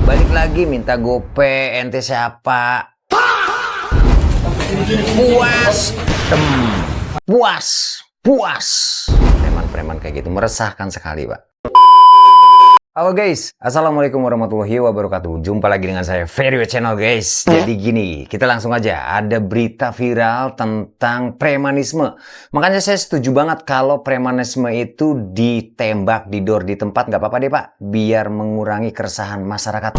Balik lagi minta gope, ente siapa? Puas, puas, puas. Preman-preman kayak gitu meresahkan sekali, Pak. Halo guys, assalamualaikum warahmatullahi wabarakatuh. Jumpa lagi dengan saya Ferry Channel guys. Jadi gini, kita langsung aja. Ada berita viral tentang premanisme. Makanya saya setuju banget kalau premanisme itu ditembak, didor di tempat, nggak apa-apa deh Pak. Biar mengurangi keresahan masyarakat.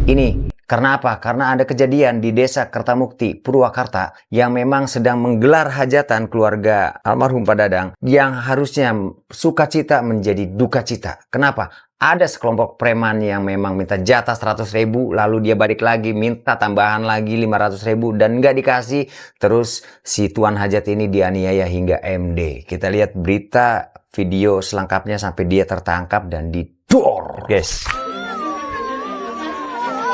Ini karena apa? Karena ada kejadian di desa Kertamukti, Purwakarta yang memang sedang menggelar hajatan keluarga almarhum Pak Dadang yang harusnya sukacita menjadi duka cita. Kenapa? Ada sekelompok preman yang memang minta jatah 100.000, lalu dia balik lagi minta tambahan lagi 500.000 dan nggak dikasih. Terus si tuan hajat ini dianiaya hingga MD. Kita lihat berita video selengkapnya sampai dia tertangkap dan didor, guys.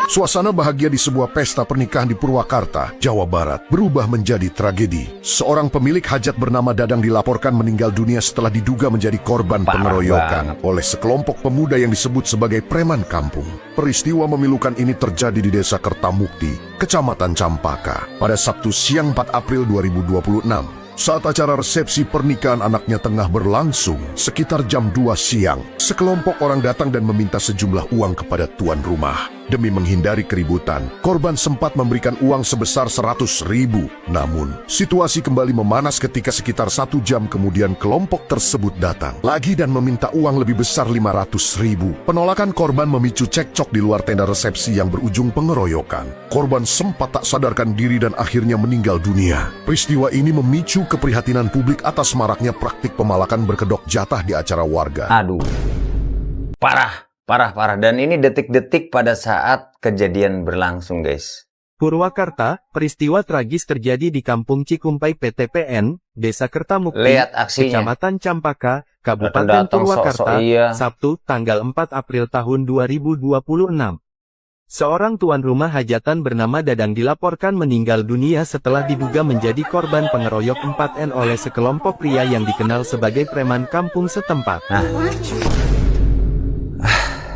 Suasana bahagia di sebuah pesta pernikahan di Purwakarta, Jawa Barat, berubah menjadi tragedi. Seorang pemilik hajat bernama Dadang dilaporkan meninggal dunia setelah diduga menjadi korban pengeroyokan oleh sekelompok pemuda yang disebut sebagai preman kampung. Peristiwa memilukan ini terjadi di desa Kertamukti, Kecamatan Campaka, pada Sabtu siang 4 April 2026. Saat acara resepsi pernikahan anaknya tengah berlangsung, sekitar jam 2 siang, sekelompok orang datang dan meminta sejumlah uang kepada tuan rumah. Demi menghindari keributan, korban sempat memberikan uang sebesar 100.000. Namun, situasi kembali memanas ketika sekitar 1 jam kemudian kelompok tersebut datang lagi dan meminta uang lebih besar 500.000. Penolakan korban memicu cekcok di luar tenda resepsi yang berujung pengeroyokan. Korban sempat tak sadarkan diri dan akhirnya meninggal dunia. Peristiwa ini memicu keprihatinan publik atas maraknya praktik pemalakan berkedok jatah di acara warga. Aduh, parah. Parah. Dan ini detik-detik pada saat kejadian berlangsung, guys. Purwakarta, peristiwa tragis terjadi di Kampung Cikumpai PTPN, Desa Kertamukti, Lihat aksinya. Kecamatan Campaka, Kabupaten Purwakarta, iya. Sabtu, tanggal 4 April tahun 2026. Seorang tuan rumah hajatan bernama Dadang dilaporkan meninggal dunia setelah diduga menjadi korban pengeroyok 4N oleh sekelompok pria yang dikenal sebagai preman kampung setempat. Nah.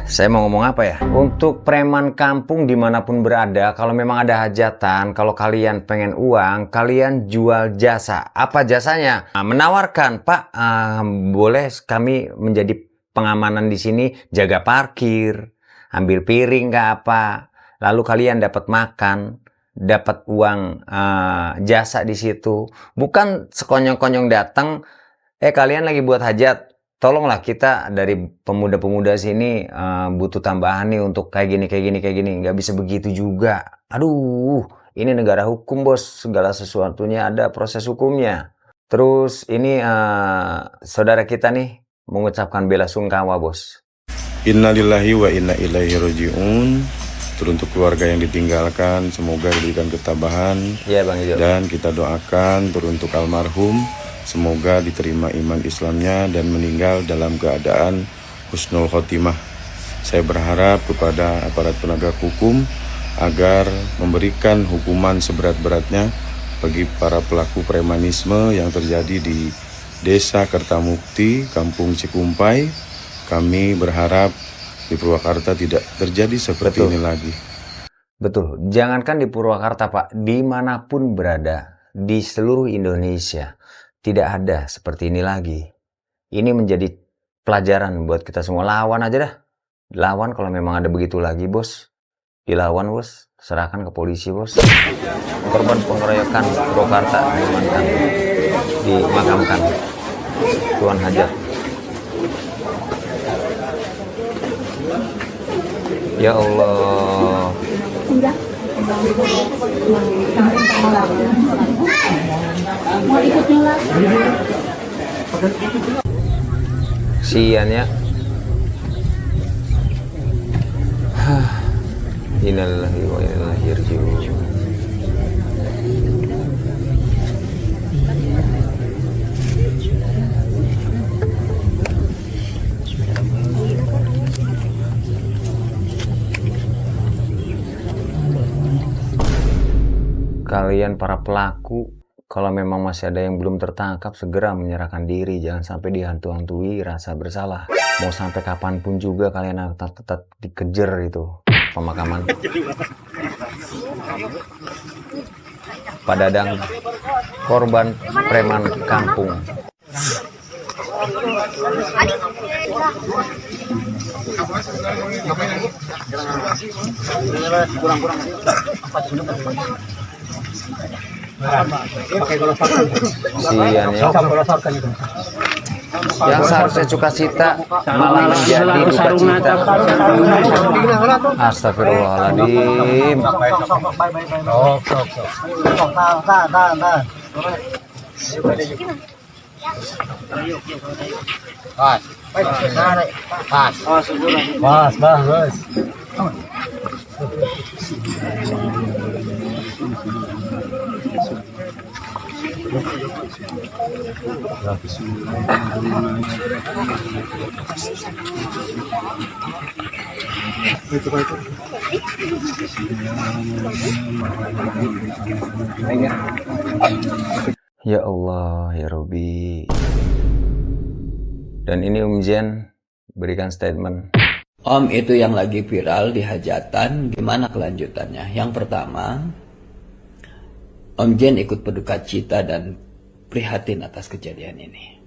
Saya mau ngomong apa ya? Untuk preman kampung dimanapun berada, kalau memang ada hajatan, kalau kalian pengen uang, kalian jual jasa. Apa jasanya? Nah, menawarkan, Pak, boleh kami menjadi pengamanan di sini, jaga parkir, ambil piring ke apa. Lalu kalian dapat makan, dapat uang jasa di situ. Bukan sekonyong-konyong datang, kalian lagi buat hajat. Tolonglah kita dari pemuda-pemuda sini butuh tambahan nih untuk kayak gini. Nggak bisa begitu juga. Aduh, ini negara hukum bos. Segala sesuatunya ada proses hukumnya. Terus ini saudara kita nih mengucapkan bela sungkawa bos. Innalillahi wa inna ilaihi raji'un. Teruntuk keluarga yang ditinggalkan, semoga diberikan ketabahan. Iya Bang Ijo. Dan kita doakan teruntuk almarhum, semoga diterima iman Islamnya dan meninggal dalam keadaan husnul khotimah. Saya berharap kepada aparat penegak hukum agar memberikan hukuman seberat-beratnya bagi para pelaku premanisme yang terjadi di Desa Kertamukti, Kampung Cikumpai. Kami berharap di Purwakarta tidak terjadi seperti ini lagi. Betul, jangankan di Purwakarta Pak, dimanapun berada, di seluruh Indonesia. Tidak ada seperti ini lagi. Ini menjadi pelajaran buat kita semua. Lawan aja dah. Lawan kalau memang ada begitu lagi, bos. Dilawan, bos. Serahkan ke polisi, bos. Korban pengeroyokan Purwakarta dimakamkan. Tuan hajat. Ya Allah. Sian ya. Innalillahi wa inna ilaihi raji'un. Kalian para pelaku, kalau memang masih ada yang belum tertangkap, segera menyerahkan diri. Jangan sampai dihantu-hantui rasa bersalah. Mau sampai kapanpun juga kalian tetap dikejar itu. pemakaman Pak Dadang, korban preman kampung. Sian ya. Yang seharusnya sukacita malah menjadi duka cita. Astagfirullahaladzim. Ya Allah, ya Robi. Dan ini Jen berikan statement. Om, itu yang lagi viral di hajatan, gimana kelanjutannya? Yang pertama, Om Jen ikut berduka cita dan prihatin atas kejadian ini.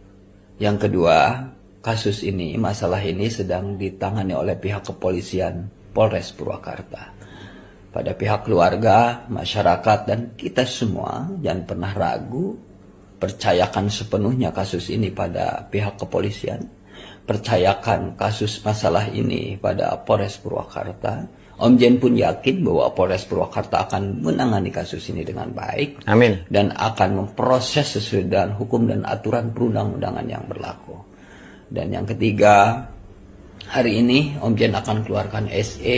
Yang kedua, kasus ini, masalah ini sedang ditangani oleh pihak kepolisian Polres Purwakarta. Pada pihak keluarga, masyarakat, dan kita semua jangan pernah ragu, percayakan sepenuhnya kasus ini pada pihak kepolisian. Percayakan kasus masalah ini pada Polres Purwakarta. Om Jen pun yakin bahwa Polres Purwakarta akan menangani kasus ini dengan baik. Amin. Dan akan memproses sesuai dengan hukum dan aturan perundang-undangan yang berlaku. Dan yang ketiga, hari ini Om Jen akan keluarkan SE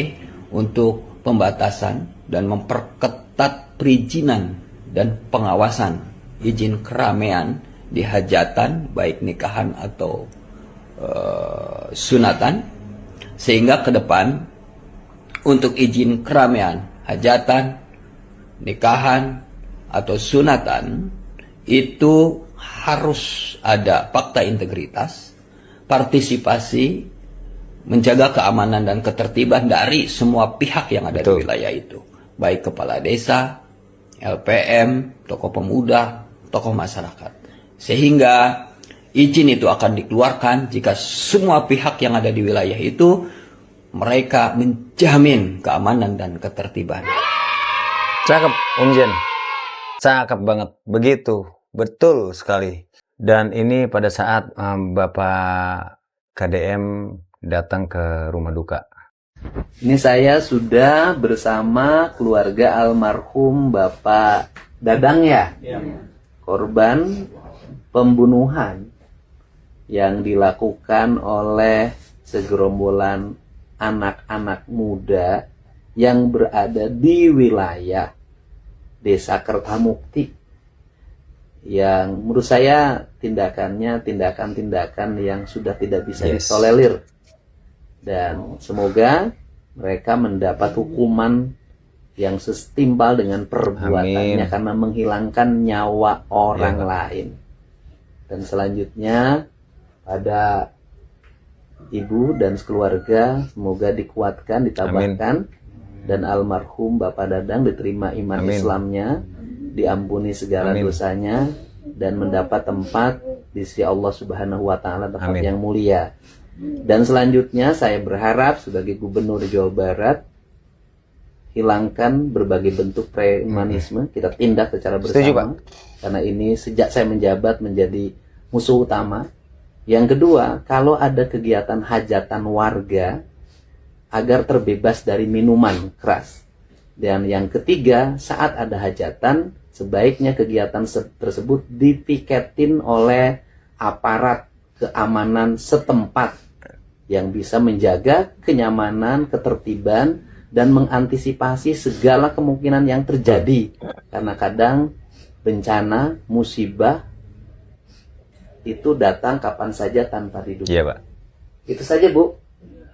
untuk pembatasan dan memperketat perizinan dan pengawasan izin keramaian di hajatan, baik nikahan atau sunatan, sehingga ke depan untuk izin keramaian, hajatan, nikahan, atau sunatan, itu harus ada fakta integritas, partisipasi, menjaga keamanan dan ketertiban dari semua pihak yang ada di wilayah itu. Baik kepala desa, LPM, tokoh pemuda, tokoh masyarakat. Sehingga izin itu akan dikeluarkan jika semua pihak yang ada di wilayah itu mereka menjamin keamanan dan ketertiban. Cakep, Om Jen. Cakep banget. Begitu. Betul sekali. Dan ini pada saat Bapak KDM datang ke rumah duka. Ini saya sudah bersama keluarga almarhum Bapak Dadang ya. Korban pembunuhan yang dilakukan oleh segerombolan anak-anak muda yang berada di wilayah Desa Kertamukti, yang menurut saya tindakannya tindakan-tindakan yang sudah tidak bisa ditolerir, dan semoga mereka mendapat hukuman yang setimpal dengan perbuatannya. Amin. Karena menghilangkan nyawa orang lain. Dan selanjutnya pada ibu dan keluarga semoga dikuatkan, ditabahkan, dan almarhum Bapak Dadang diterima iman Islamnya, diampuni segala dosanya, dan mendapat tempat di sisi Allah Subhanahu wa Ta'ala, tempat yang mulia. Dan selanjutnya saya berharap sebagai Gubernur Jawa Barat, hilangkan berbagai bentuk premanisme, kita tindak secara bersama. Karena ini sejak saya menjabat menjadi musuh utama. Yang kedua, kalau ada kegiatan hajatan warga, agar terbebas dari minuman keras. Dan yang ketiga, saat ada hajatan, sebaiknya kegiatan tersebut dipiketin oleh aparat keamanan setempat yang bisa menjaga kenyamanan, ketertiban, dan mengantisipasi segala kemungkinan yang terjadi. Karena kadang bencana, musibah itu datang kapan saja tanpa diduga. Iya, Pak. Itu saja, Bu.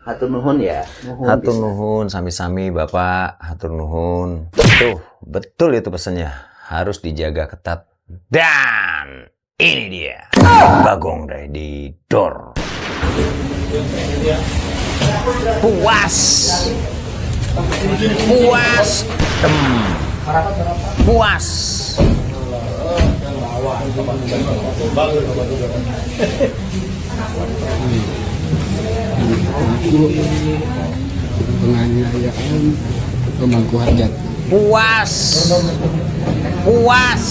Hatur nuhun ya. Hatur nuhun, sami-sami Bapak. Hatur nuhun. Tuh, betul itu pesannya. Harus dijaga ketat. Dan ini dia Bagong dari Dor. Puas. Puas. Puas. Penganiayaan pemangku hajat. Puas. Puas.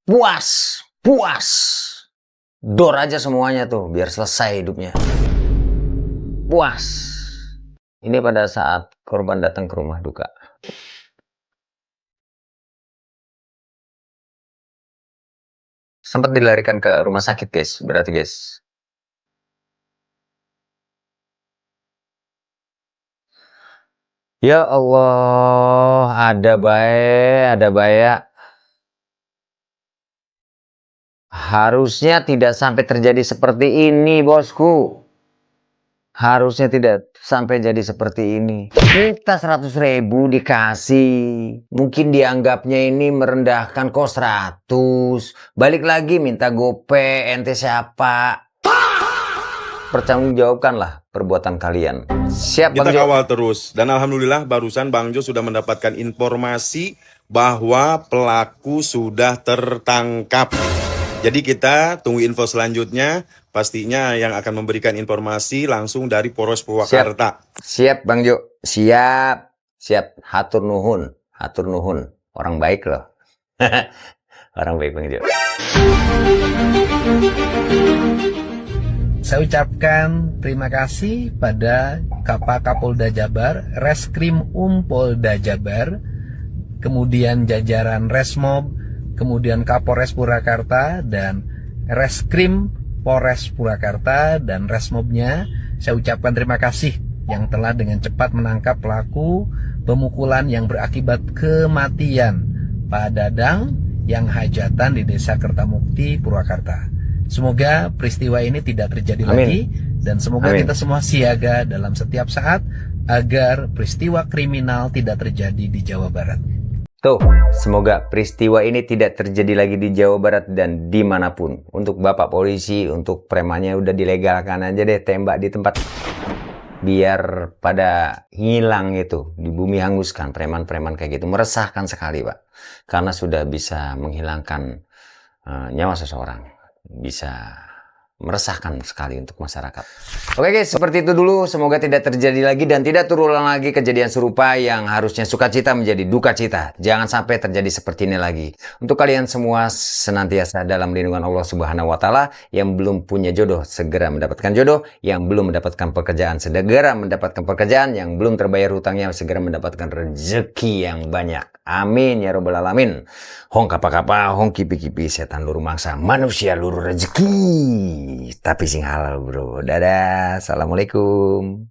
Puas. Puas. Dor aja semuanya tuh biar selesai hidupnya. Puas. Ini pada saat korban datang ke rumah duka. Sempat dilarikan ke rumah sakit, guys. Berarti, guys. Ya Allah, ada baik. Harusnya tidak sampai terjadi seperti ini, bosku. Harusnya tidak sampai jadi seperti ini. Kita 100.000 dikasih. Mungkin dianggapnya ini merendahkan, kok 100. Balik lagi minta gope, ente siapa? Pertanggungjawabkanlah perbuatan kalian. Siap, Kita Bang Jo. kawal terus. Dan alhamdulillah barusan Bang Jo sudah mendapatkan informasi bahwa pelaku sudah tertangkap. Jadi kita tunggu info selanjutnya. Pastinya yang akan memberikan informasi langsung dari Polres Purwakarta. Siap, Bang Jo. Siap. Hatur nuhun. Orang baik loh. Orang baik, Bang Jo. Saya ucapkan terima kasih pada Kapolda Jabar, Reskrim Polda Jabar, kemudian jajaran Resmob, kemudian Kapolres Purwakarta, dan Reskrim Polres Purwakarta dan Resmobnya. Saya ucapkan terima kasih yang telah dengan cepat menangkap pelaku pemukulan yang berakibat kematian Pak Dadang yang hajatan di Desa Kertamukti, Purwakarta. Semoga peristiwa ini tidak terjadi lagi, dan semoga kita semua siaga dalam setiap saat agar peristiwa kriminal tidak terjadi di Jawa Barat. Tuh, semoga peristiwa ini tidak terjadi lagi di Jawa Barat dan dimanapun. Untuk Bapak Polisi, untuk premannya udah dilegalkan aja deh, tembak di tempat. Biar pada hilang itu, di bumi hanguskan preman-preman kayak gitu. Meresahkan sekali, Pak. Karena sudah bisa menghilangkan nyawa seseorang. Bisa meresahkan sekali untuk masyarakat. Oke guys, seperti itu dulu. Semoga tidak terjadi lagi dan tidak terulang lagi kejadian serupa yang harusnya sukacita menjadi duka cita. Jangan sampai terjadi seperti ini lagi. Untuk kalian semua senantiasa dalam lindungan Allah Subhanahu wa taala. Yang belum punya jodoh segera mendapatkan jodoh, yang belum mendapatkan pekerjaan segera mendapatkan pekerjaan, yang belum terbayar hutangnya segera mendapatkan rezeki yang banyak. Amin ya robbal alamin. Hong kapa-kapa, hong kipi-kipi, setan luru mangsa, manusia luru rezeki. Tapi sing halal bro. Dadah. Assalamualaikum.